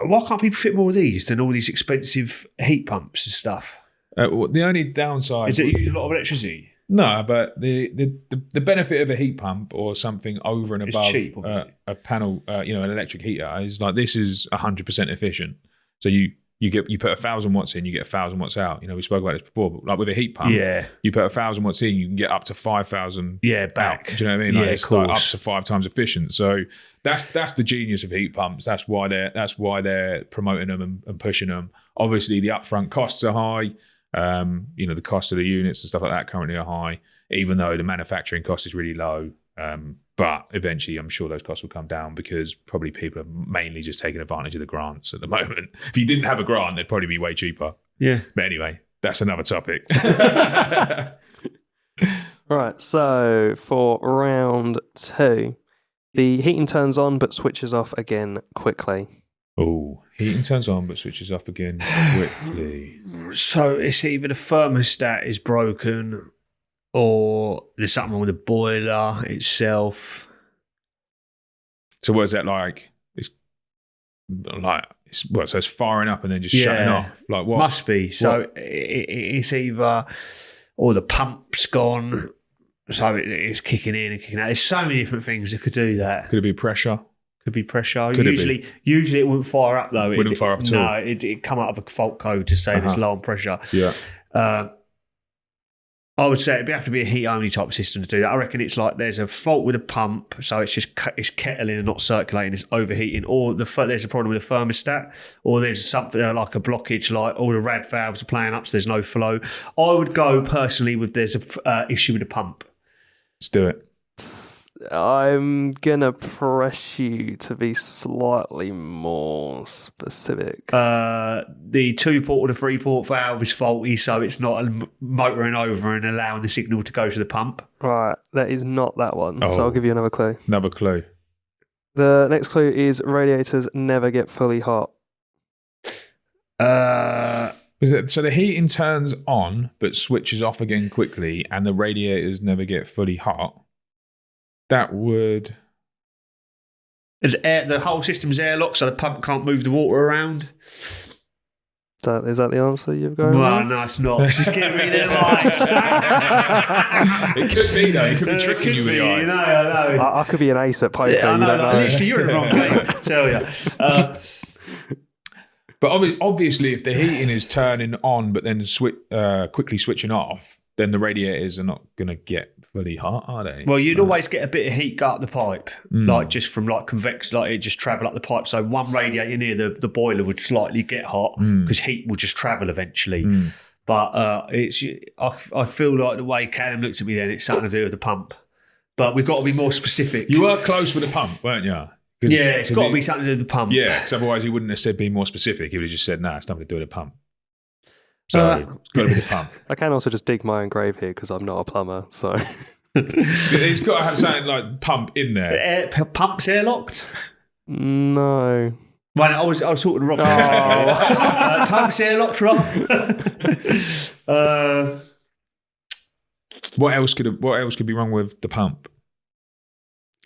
why can't people fit more of these than all these expensive heat pumps and stuff? The only downside... Is it use a lot of electricity? No, but the benefit of a heat pump or something over and above cheap, a panel, an electric heater is like, this is 100% efficient. So you put 1,000 watts in, you get 1,000 watts out. We spoke about this before, but like with a heat pump, you put 1,000 watts in, you can get up to 5,000 back. Out. Do you know what I mean? It's like up to 5 times efficient. So that's the genius of heat pumps. That's why they're promoting them and pushing them. Obviously, the upfront costs are high. The cost of the units and stuff like that currently are high, even though the manufacturing cost is really low. But eventually, I'm sure those costs will come down because probably people are mainly just taking advantage of the grants at the moment. If you didn't have a grant, they'd probably be way cheaper. Yeah. But anyway, that's another topic. Right. So for round 2, the heating turns on but switches off again quickly. Oh, heating turns on but switches off again quickly. So it's either the thermostat is broken or there's something wrong with the boiler itself. So what is that like? It's firing up and then just shutting off? Like what? Must be. So it's either, or the pump's gone, so it's kicking in and kicking out. There's so many different things that could do that. Could it be pressure? Could be pressure. Could usually it wouldn't fire up though. Wouldn't fire up at all. No, it come out of a fault code to say there's low on pressure. Yeah. I would say it'd have to be a heat only type system to do that. I reckon it's like there's a fault with a pump, so it's kettling and not circulating, it's overheating, or there's a problem with the thermostat, or there's something like a blockage, like all the rad valves are playing up, so there's no flow. I would go personally with there's a issue with the pump. Let's do it. I'm gonna press you to be slightly more specific. The 2-port or the 3-port valve is faulty, so it's not motoring over and allowing the signal to go to the pump. Right, that is not that one. So I'll give you another clue. Another clue. The next clue is radiators never get fully hot. So the heating turns on but switches off again quickly, and the radiators never get fully hot. That would... The whole system's airlocked, so the pump can't move the water around. Is that the answer you've got? Well, no, it's not. It's just giving me the lights. It could be, though. It could be tricking you with the eyes. I know. I could be an ace at poker. Yeah, you don't know. Literally, you're in the wrong game, I tell you. But obviously, if the heating is turning on but then quickly switching off, then the radiators are not going to get fully hot, are they? Well, you'd always get a bit of heat go up the pipe, like just from like convex, like it just travel up the pipe. So one radiator near the boiler would slightly get hot because heat will just travel eventually. But I feel like the way Callum looked at me then, it's something to do with the pump. But we've got to be more specific. You were close with the pump, weren't you? Yeah, it's got to be something to do with the pump. Yeah, because otherwise he wouldn't have said be more specific. He would have just said, it's nothing to do with the pump. So it's got to be the pump. I can also just dig my own grave here because I'm not a plumber. So It's got to have something like pump in there. Pump's airlocked? no. Well, I was talking to Rob. Pump's airlocked, Rob. What else could be wrong with the pump?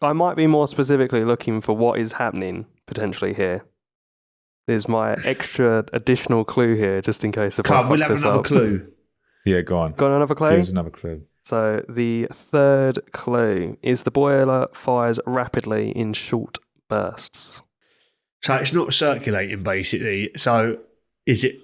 I might be more specifically looking for what is happening potentially here. There's my extra additional clue here, just in case if I fuck We'll have this another up. clue. Yeah, go on. Got another clue? Here's another clue. So the third clue is the boiler fires rapidly in short bursts. So it's not circulating, basically. So is it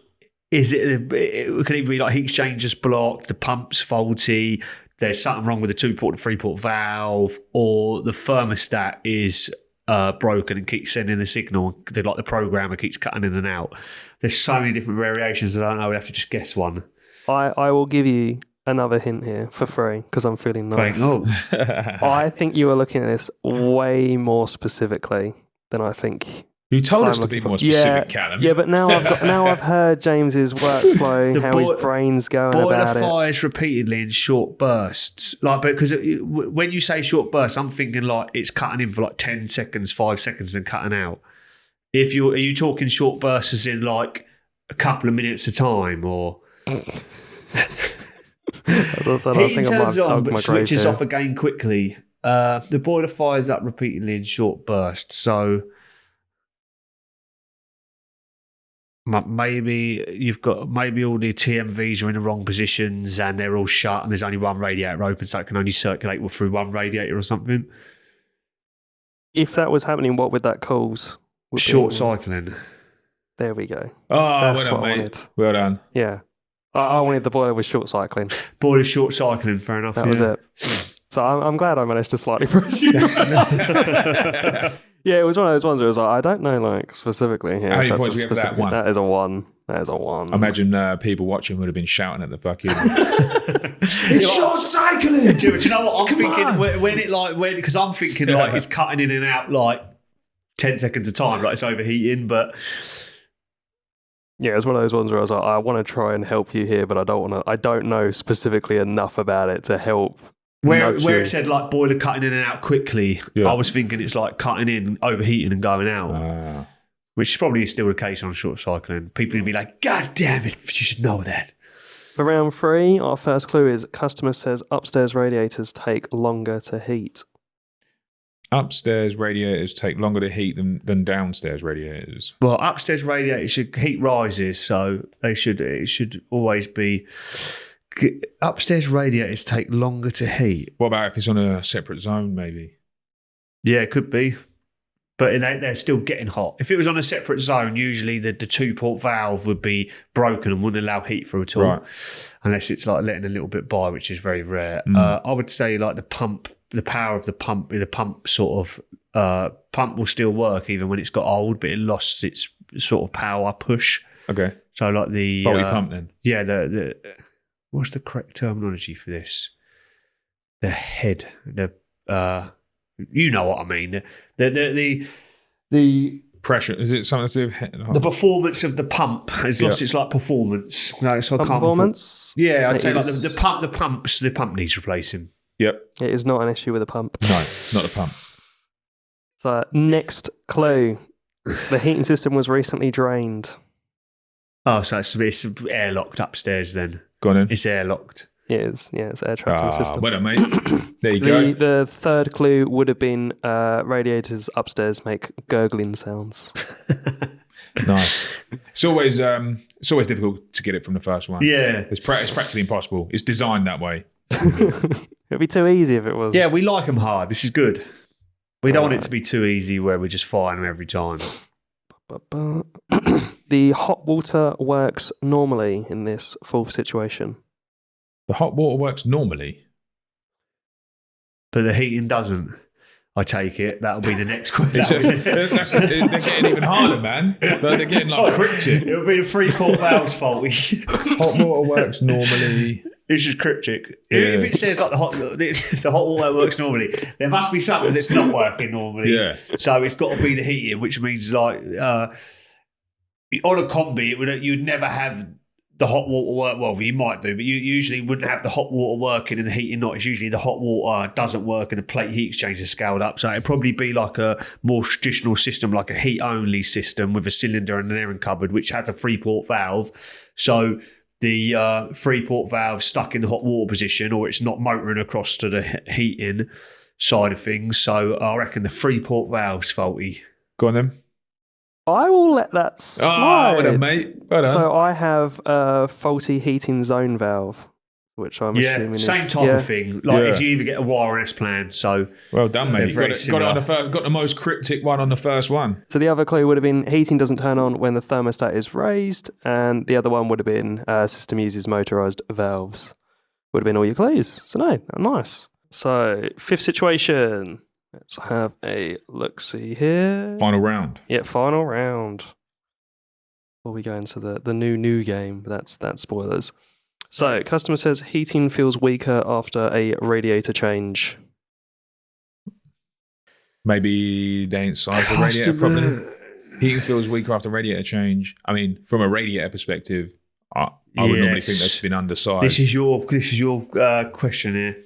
could either be like heat exchangers blocked, the pump's faulty, there's something wrong with the 2-port to 3-port valve, or the thermostat is broken and keeps sending the signal. Like the programmer keeps cutting in and out. There's so many different variations that I don't know. We have to just guess one. I will give you another hint here for free because I'm feeling nice. I think you are looking at this way more specifically than I think. You told us to be more specific, Callum. Yeah, but now I've heard James's workflow, how his brain's going about it. Boiler fires repeatedly in short bursts. Like, because when you say short bursts, I'm thinking like it's cutting in for like 10 seconds, 5 seconds, then cutting out. Are you talking short bursts as in like a couple of minutes at a time, or? Heating turns on but switches off again quickly. The boiler fires up repeatedly in short bursts. So maybe all the TMVs are in the wrong positions and they're all shut and there's only one radiator open, so it can only circulate through one radiator or something. If that was happening, what would that cause? Short cycling. There we go. Oh, that's well done, what I mate. wanted. Well done. Yeah. I wanted the boiler with short cycling. Boiler short cycling, fair enough. That was it. So I'm glad I managed to slightly press you. Yeah, it was one of those ones where it was like, I don't know, like, specifically here. How many points do we have for that one? That is a 1. That is a 1. I imagine people watching would have been shouting at the fucking... It's short cycling! Do you know what I'm thinking? Because I'm thinking like it's cutting in and out like 10 seconds a time, like it's overheating, but... Yeah, it's one of those ones where I was like, I want to try and help you here, but I don't know specifically enough about it to help. Where it said like boiler cutting in and out quickly, I was thinking it's like cutting in, overheating and going out, which probably is still the case on short cycling. People will be like, God damn it, you should know that. For round 3, our first clue is customer says upstairs radiators take longer to heat. Upstairs radiators take longer to heat than downstairs radiators. Well, upstairs radiators heat rises, so it should always be... Upstairs radiators take longer to heat. What about if it's on a separate zone, maybe? Yeah, it could be. But they're still getting hot. If it was on a separate zone, usually the 2-port valve would be broken and wouldn't allow heat through at all. Right. Unless it's like letting a little bit by, which is very rare. I would say like the power of the pump sort of pump will still work even when it's got old, but it lost its sort of power push. Okay. So like the... Body pump then? Yeah, the what's the correct terminology for this? The head, you know what I mean. The pressure. Is it something to do with head? The performance of the pump has lost its like performance. No, so performance? Yeah, I'd say like the pump needs replacing. Yep. It is not an issue with the pump. No, not the pump. So next clue. The heating system was recently drained. Oh, so it's airlocked upstairs then. Gone in. It's airlocked. It is, yeah, it's air trapped in the system. Well done, mate. There you go. The third clue would have been radiators upstairs make gurgling sounds. Nice. It's always difficult to get it from the first one. Yeah. It's practically impossible. It's designed that way. It'd be too easy if it was. Yeah, we like them hard. This is good. We don't want it to be too easy where we just fire them every time. The hot water works normally in this fourth situation. The hot water works normally? But the heating doesn't. I take it. That'll be the next question. They're getting even harder, man. They're getting like cryptic. It'll be the 3-port valve's faulty. Hot water works normally. It's just cryptic. Yeah. If it says like the hot water works normally, there must be something that's not working normally. Yeah. So it's got to be the heating, which means like on a combi, you'd never have the hot water work. Well, you might do, but you usually wouldn't have the hot water working and the heating not. It's usually the hot water doesn't work and the plate heat exchanger is scaled up. So it'd probably be like a more traditional system, like a heat only system with a cylinder and an airing cupboard, which has a 3-port valve. So the 3-port valve stuck in the hot water position, or it's not motoring across to the heating side of things. So I reckon the 3-port valve's faulty. Go on then. I will let that slide. Oh, well done, mate. Well done. So I have a faulty heating zone valve, which I'm assuming is... same type of thing. Like if you either get a wireless plan, so... Well done, mate. You got it similar. on the first, got the most cryptic one on the first one. So the other clue would have been heating doesn't turn on when the thermostat is raised, and the other one would have been system uses motorised valves. Would have been all your clues. So no, nice. So 5th situation. Let's have a look-see here. Final round. Yeah, final round. Before we go into the new game, but that's spoilers. So, customer says heating feels weaker after a radiator change. Maybe they ain't sized the radiator properly. Heating feels weaker after radiator change. I mean, from a radiator perspective, I would normally think that's been undersized. This is your question here.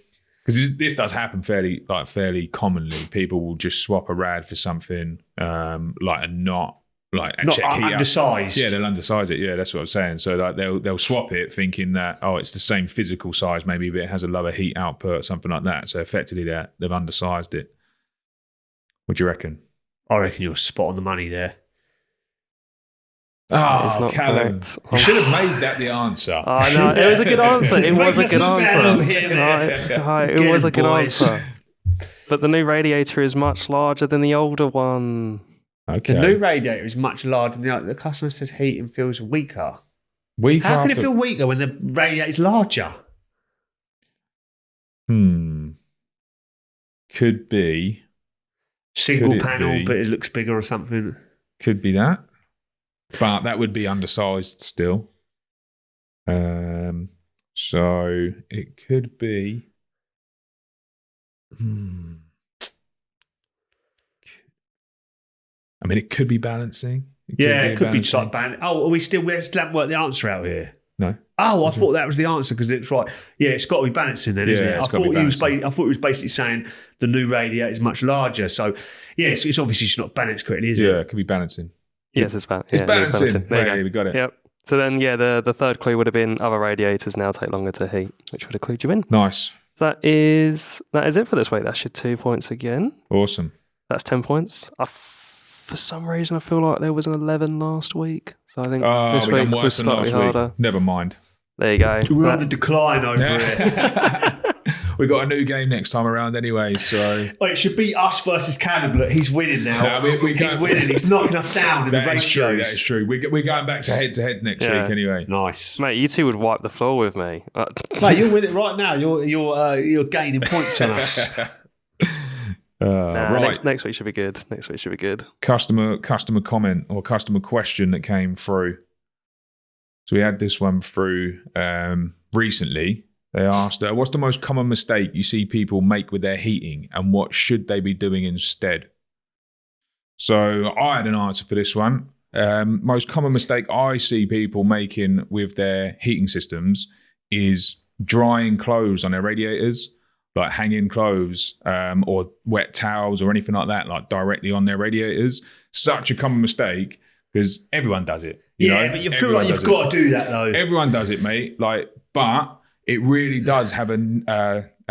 Because this does happen fairly commonly. People will just swap a rad for something like a not check heat undersized. Yeah, they'll undersize it. Yeah, that's what I'm saying. So like they'll swap it thinking that it's the same physical size maybe, but it has a lower heat output or something like that. So effectively they've undersized it. What do you reckon? I reckon you're spot on the money there. Oh, Callum. You should have made that the answer. Oh, no, it was a good answer. It was a good answer. It was a good answer. But the new radiator is much larger than the older one. Okay. The new radiator is much larger than the customer says heating feels weaker. How can it feel weaker when the radiator is larger? Could be. Single panel, but it looks bigger or something. Could be that. But that would be undersized still. So it could be. I mean, it could be balancing. It could be just like balancing. Oh, we still haven't worked the answer out here. No. Oh, I thought that was the answer because it's right. Yeah, it's got to be balancing then, isn't it? I thought it was basically saying the new radiator is much larger. So, yeah, it's obviously just not balanced correctly, is it? Yeah, it could be balancing. Yes, it's balancing. It's balancing. There you go. We got it. Yep. So then, the third clue would have been other radiators now take longer to heat, which would have clued you in. Nice. That is it for this week. That's your 2 points again. Awesome. That's 10 points. For some reason, I feel like there was an 11 last week. So I think this week was slightly harder. Never mind. There you go. We're on the decline over here. We got a new game next time around anyway, so... Well, it should be us versus Callum. Look, he's winning now. He's winning. He's knocking us down in the ratios. That is true. We're going back to head-to-head next week anyway. Nice. Mate, you two would wipe the floor with me. Mate, you're winning right now. You're gaining points on us. Right. Next week should be good. Customer comment or customer question that came through. So we had this one through recently. They asked, what's the most common mistake you see people make with their heating and what should they be doing instead? So I had an answer for this one. Most common mistake I see people making with their heating systems is drying clothes on their radiators, like hanging clothes or wet towels or anything like that, like directly on their radiators. Such a common mistake because everyone does it. You know? But you feel like you've got to do that though. Everyone does it, mate. But it really does have a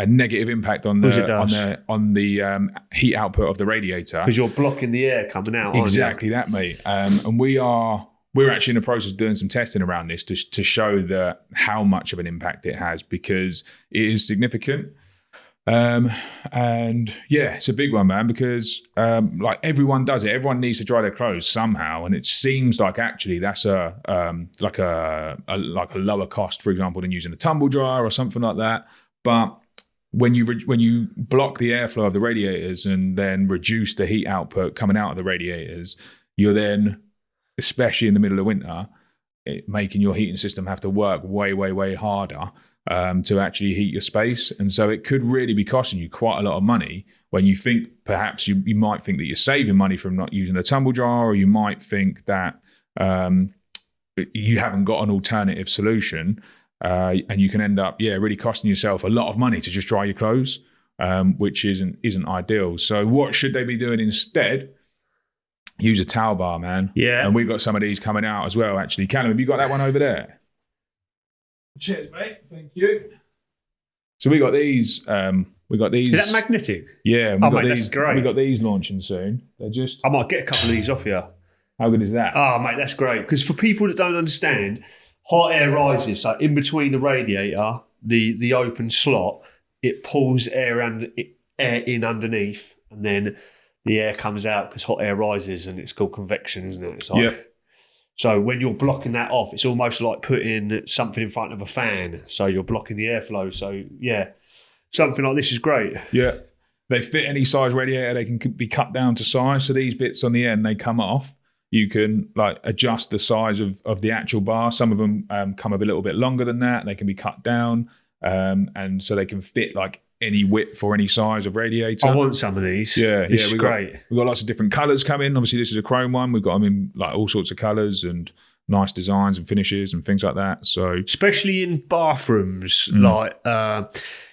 negative impact on the heat output of the radiator because you're blocking the air coming out. Exactly that, mate. And we're actually in the process of doing some testing around this to show how much of an impact it has because it is significant. And yeah, it's a big one, man, because like everyone does it. Everyone needs to dry their clothes somehow, and it seems like actually that's a lower cost, for example, than using a tumble dryer or something like that. But when you block the airflow of the radiators and then reduce the heat output coming out of the radiators, you're then, especially in the middle of winter, making your heating system have to work way, way, way harder to actually heat your space. And so it could really be costing you quite a lot of money when you think perhaps you might think that you're saving money from not using a tumble dryer, or you might think that you haven't got an alternative solution, and you can end up really costing yourself a lot of money to just dry your clothes, which isn't ideal. So what should they be doing instead? Use a towel bar, man. Yeah. And we've got some of these coming out as well, actually. Callum, have you got that one over there? Cheers, mate. Thank you. So we got these. Is that magnetic? Yeah. Oh, mate, that's great. We got these launching soon. They're just. I might get a couple of these off you. How good is that? Oh, mate, that's great. Because for people that don't understand, hot air rises. So in between the radiator, the open slot, it pulls air in underneath, and then the air comes out because hot air rises, and it's called convection, isn't it? It's like, so when you're blocking that off, it's almost like putting something in front of a fan. So you're blocking the airflow. So yeah, something like this is great. Yeah. They fit any size radiator. They can be cut down to size. So these bits on the end, they come off. You can like adjust the size of the actual bar. Some of them come a little bit longer than that. They can be cut down. And so they can fit like any width or any size of radiator. I want some of these. Yeah, this is great. We've got lots of different colours coming. Obviously, this is a chrome one. We've got them in like all sorts of colours and nice designs and finishes and things like that. So especially in bathrooms, like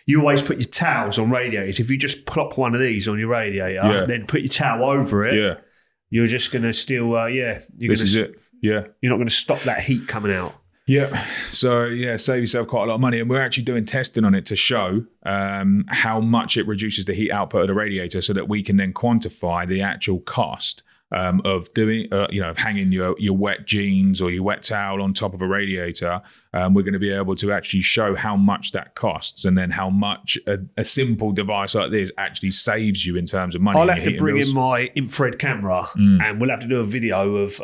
you always put your towels on radiators. If you just plop one of these on your radiator, then put your towel over it, you're just going to still, this is it. Yeah. You're not going to stop that heat coming out. Yeah. So, save yourself quite a lot of money. And we're actually doing testing on it to show how much it reduces the heat output of the radiator so that we can then quantify the actual cost of doing, of hanging your wet jeans or your wet towel on top of a radiator. We're going to be able to actually show how much that costs and then how much a simple device like this actually saves you in terms of money. I'll have to bring in my infrared camera and we'll have to do a video of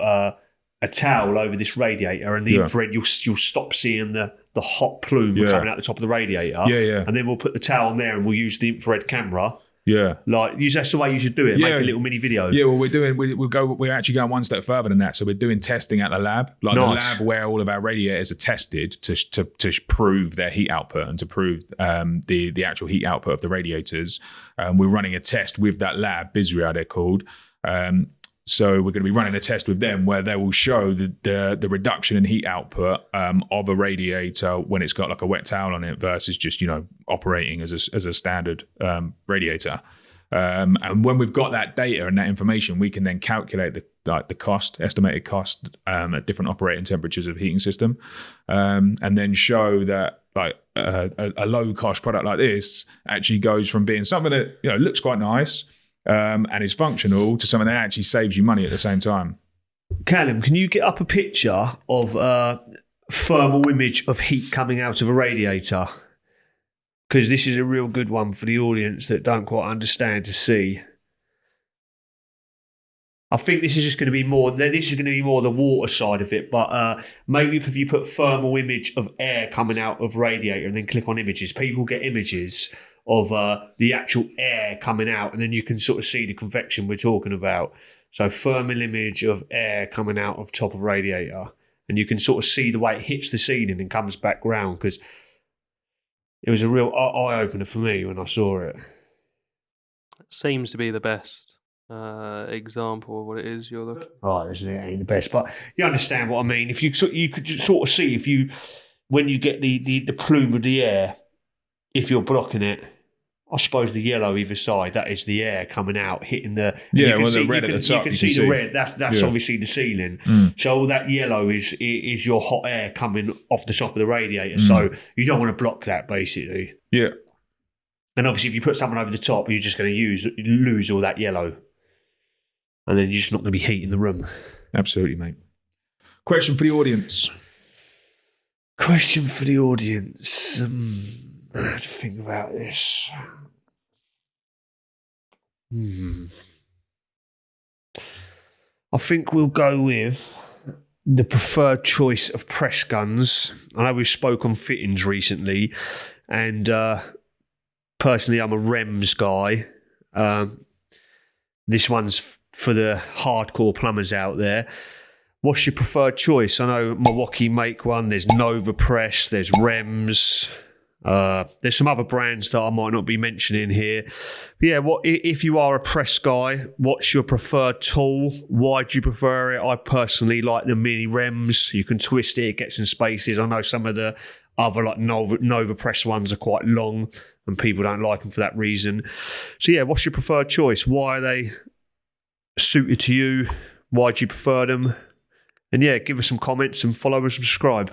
a towel over this radiator, and the infrared, you'll stop seeing the hot plume coming out the top of the radiator. Yeah. And then we'll put the towel on there and we'll use the infrared camera. Yeah. That's the way you should do it. Make a little mini video. Yeah, well, we're actually going one step further than that. So we're doing testing at the lab, the lab where all of our radiators are tested to prove their heat output and to prove the actual heat output of the radiators. We're running a test with that lab, Bizria they're called. So we're going to be running a test with them where they will show the reduction in heat output of a radiator when it's got like a wet towel on it versus just operating as a standard radiator. And when we've got that data and that information, we can then calculate the estimated cost at different operating temperatures of heating system, and then show that like a low cost product like this actually goes from being something that looks quite nice. And is functional to something that actually saves you money at the same time. Callum, can you get up a picture of a thermal image of heat coming out of a radiator? Because this is a real good one for the audience that don't quite understand to see. I think this is just going to be more. This is going to be more the water side of it, but maybe if you put thermal image of air coming out of radiator and then click on images, people get images of the actual air coming out, and then you can sort of see the convection we're talking about. So thermal image of air coming out of top of radiator, and you can sort of see the way it hits the ceiling and comes back round, because it was a real eye-opener for me when I saw it. It seems to be the best example of what it is you're looking. Right, it ain't the best, but you understand what I mean. If you could sort of see when you get the plume of the air, if you're blocking it, I suppose the yellow either side, that is the air coming out, hitting the... Yeah, the red at the top. You can see the red, that's obviously the ceiling. So all that yellow is your hot air coming off the top of the radiator. So you don't want to block that, basically. Yeah. And obviously if you put something over the top, you're just going to lose all that yellow. And then you're just not going to be heating the room. Absolutely, mate. Question for the audience. Question for the audience. I have to think about this. I think we'll go with the preferred choice of press guns. I know we've spoke on fittings recently, and personally, I'm a REMS guy. This one's for the hardcore plumbers out there. What's your preferred choice? I know Milwaukee make one. There's Nova Press. There's REMS. There's some other brands that I might not be mentioning here. But yeah, what if you are a press guy? What's your preferred tool? Why do you prefer it? I personally like the mini rems. You can twist it, it gets in spaces. I know some of the other like Nova Press ones are quite long, and people don't like them for that reason. So yeah, what's your preferred choice? Why are they suited to you? Why do you prefer them? And yeah, give us some comments and follow and subscribe.